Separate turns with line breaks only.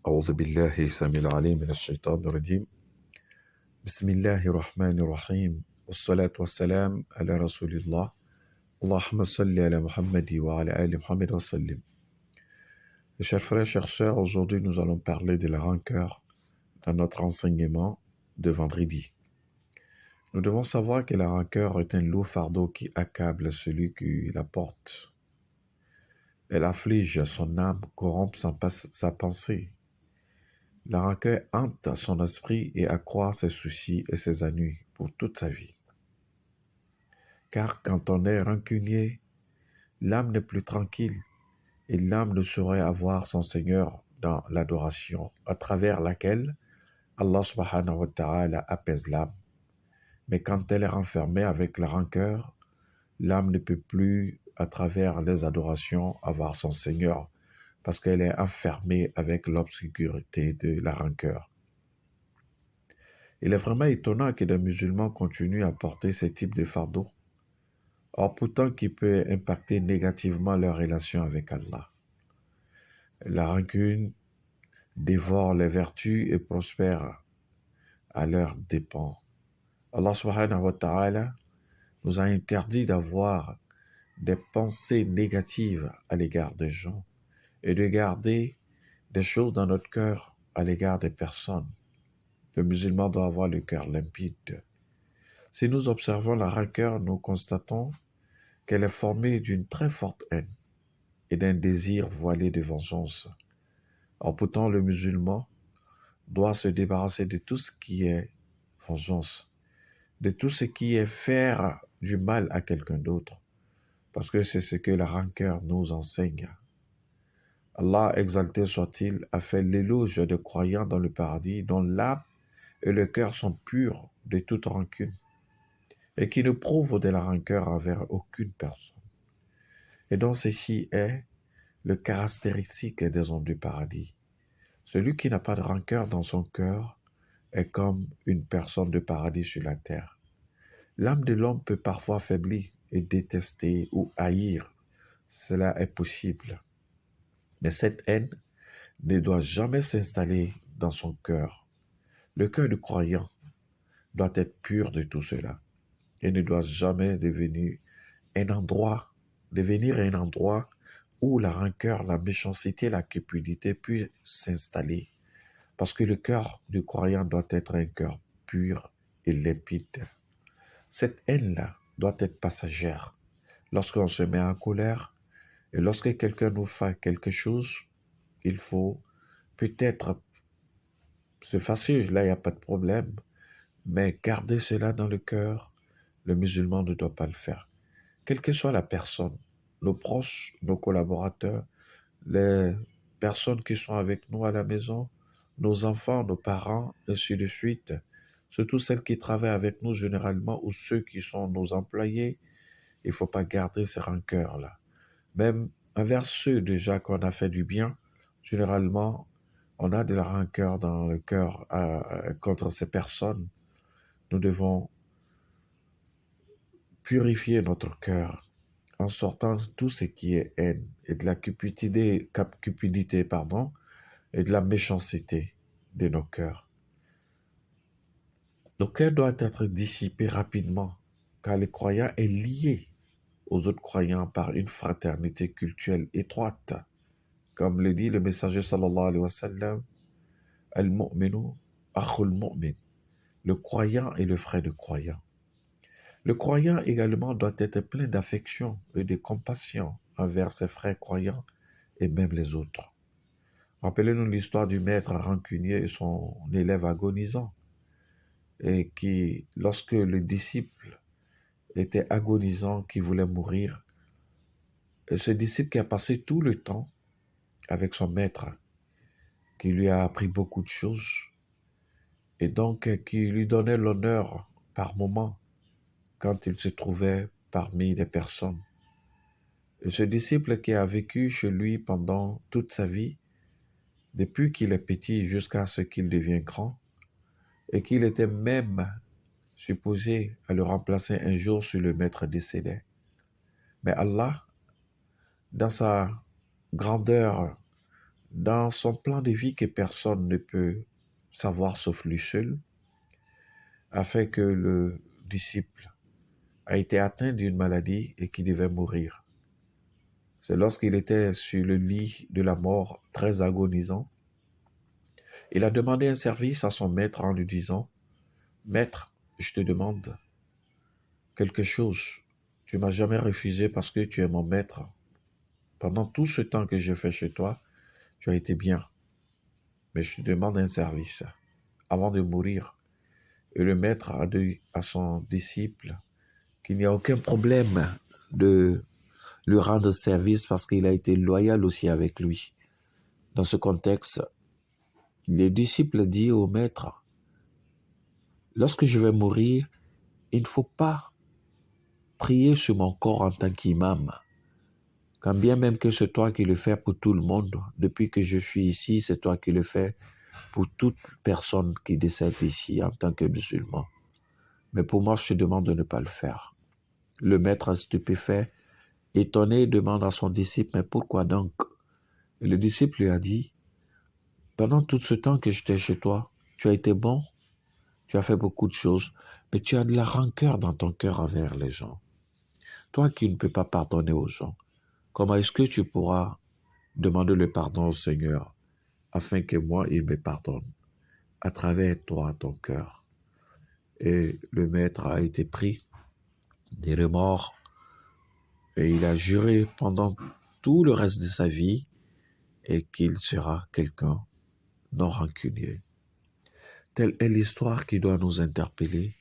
أعوذ بالله السميع العليم من الشيطان الرجيم بسم الله الرحمن الرحيم والصلاة والسلام على رسول الله اللهم صل على Muhammad wa ala ali Muhammad wa sallim. Mes chers frères, chers sœurs, aujourd'hui nous allons parler de la rancœur dans notre enseignement de vendredi. Nous devons savoir que la rancœur est un lourd fardeau qui accable celui qui la porte. Elle afflige son âme, corrompt sa pensée. La rancœur hante son esprit et accroît ses soucis et ses ennuis pour toute sa vie. Car quand on est rancunier, l'âme n'est plus tranquille et l'âme ne saurait avoir son Seigneur dans l'adoration, à travers laquelle Allah subhanahu wa ta'ala apaise l'âme. Mais quand elle est renfermée avec la rancœur, l'âme ne peut plus, à travers les adorations, avoir son Seigneur, parce qu'elle est enfermée avec l'obscurité de la rancœur. Il est vraiment étonnant que des musulmans continuent à porter ce type de fardeau, or pourtant qui peut impacter négativement leur relation avec Allah. La rancune dévore les vertus et prospère à leurs dépens. Allah subhanahu wa ta'ala nous a interdit d'avoir des pensées négatives à l'égard des gens et de garder des choses dans notre cœur à l'égard des personnes. Le musulman doit avoir le cœur limpide. Si nous observons la rancœur, nous constatons qu'elle est formée d'une très forte haine et d'un désir voilé de vengeance. Or pourtant, le musulman doit se débarrasser de tout ce qui est vengeance, de tout ce qui est faire du mal à quelqu'un d'autre, parce que c'est ce que la rancœur nous enseigne. Allah, exalté soit-il, a fait l'éloge de croyants dans le paradis dont l'âme et le cœur sont purs de toute rancune et qui ne prouvent de la rancœur envers aucune personne. Et donc ceci est le caractéristique des hommes du paradis. Celui qui n'a pas de rancœur dans son cœur est comme une personne de paradis sur la terre. L'âme de l'homme peut parfois faiblir et détester ou haïr. Cela est possible. Mais cette haine ne doit jamais s'installer dans son cœur. Le cœur du croyant doit être pur de tout cela et ne doit jamais devenir un endroit où la rancœur, la méchanceté, la cupidité puissent s'installer. Parce que le cœur du croyant doit être un cœur pur et limpide. Cette haine-là doit être passagère. Lorsqu'on se met en colère et lorsque quelqu'un nous fait quelque chose, il faut peut-être se fâcher, là il n'y a pas de problème, mais garder cela dans le cœur, le musulman ne doit pas le faire. Quelle que soit la personne, nos proches, nos collaborateurs, les personnes qui sont avec nous à la maison, nos enfants, nos parents, ainsi de suite, surtout celles qui travaillent avec nous généralement ou ceux qui sont nos employés, il ne faut pas garder ces rancœurs-là. Même envers ceux déjà qu'on a fait du bien, généralement, on a de la rancœur dans le cœur contre ces personnes. Nous devons purifier notre cœur en sortant de tout ce qui est haine et de la cupidité, et de la méchanceté de nos cœurs. Nos cœurs doivent être dissipés rapidement, car le croyant est lié aux autres croyants par une fraternité culturelle étroite. Comme le dit le messager sallallahu alayhi wa sallam, Al-mu'minu akhul mu'min. Le croyant est le frère du croyant. Le croyant également doit être plein d'affection et de compassion envers ses frères croyants et même les autres. Rappelez-nous l'histoire du maître rancunier et son élève agonisant, et qui, lorsque le disciple était agonisant, qui voulait mourir, et ce disciple qui a passé tout le temps avec son maître, qui lui a appris beaucoup de choses, et donc qui lui donnait l'honneur par moment quand il se trouvait parmi les personnes. Et ce disciple qui a vécu chez lui pendant toute sa vie, depuis qu'il est petit jusqu'à ce qu'il devienne grand, et qu'il était même supposé à le remplacer un jour sur le maître décédé. Mais Allah, dans sa grandeur dans son plan de vie que personne ne peut savoir sauf lui seul, a fait que le disciple a été atteint d'une maladie et qu'il devait mourir. C'est lorsqu'il était sur le lit de la mort, très agonisant, il a demandé un service à son maître en lui disant, « Maître, je te demande quelque chose. Tu m'as jamais refusé parce que tu es mon maître. Pendant tout ce temps que je fais chez toi, tu as été bien. Mais je te demande un service avant de mourir. » Et le maître a dit à son disciple qu'il n'y a aucun problème de lui rendre service parce qu'il a été loyal aussi avec lui. Dans ce contexte, le disciple dit au maître, « Lorsque je vais mourir, il ne faut pas prier sur mon corps en tant qu'imam. Quand bien même que c'est toi qui le fais pour tout le monde, depuis que je suis ici, c'est toi qui le fais pour toute personne qui décède ici en tant que musulman. Mais pour moi, je te demande de ne pas le faire. » Le maître stupéfait, étonné, demande à son disciple, « Mais pourquoi donc ?» Et le disciple lui a dit, « Pendant tout ce temps que j'étais chez toi, tu as été bon, tu as fait beaucoup de choses, mais tu as de la rancœur dans ton cœur envers les gens. Toi qui ne peux pas pardonner aux gens, comment est-ce que tu pourras demander le pardon au Seigneur afin que moi, il me pardonne à travers toi, ton cœur ?» Et le maître a été pris des remords et il a juré pendant tout le reste de sa vie et qu'il sera quelqu'un non rancunier. Telle est l'histoire qui doit nous interpeller